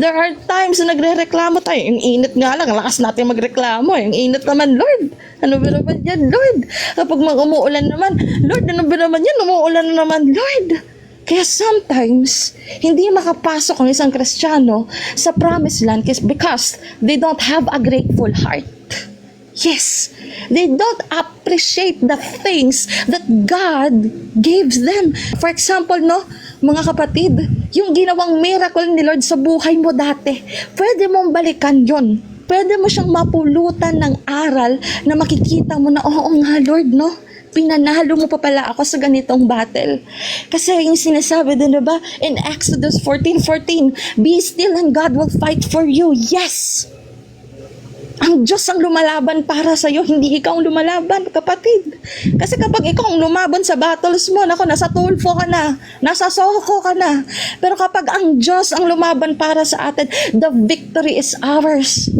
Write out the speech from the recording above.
There are times na nagre-reklamo tayo. Yung init nga lang, lakas natin magreklamo. Yung init naman, Lord, ano ba naman yan, Lord? Kapag umuulan naman, Lord, ano ba naman yan? Umuulan na naman, Lord. Kaya sometimes, hindi makapasok ang isang Kristiyano sa promised land because they don't have a grateful heart. Yes, they don't appreciate the things that God gives them. For example, no, mga kapatid, yung ginawang miracle ni Lord sa buhay mo dati, pwede mong balikan yon. Pwede mo siyang mapulutan ng aral na makikita mo na, oo nga Lord, no? Pinanalo mo pa pala ako sa ganitong battle. Kasi yung sinasabi din, diba? In Exodus 14:14, be still and God will fight for you. Yes! Ang Diyos ang lumalaban para sa iyo, hindi ikaw ang lumalaban, kapatid. Kasi kapag ikaw ang lumaban sa battles mo, nako, nasa Tulfo ka na, nasa Soho ka na. Pero kapag ang Diyos ang lumaban para sa atin, the victory is ours.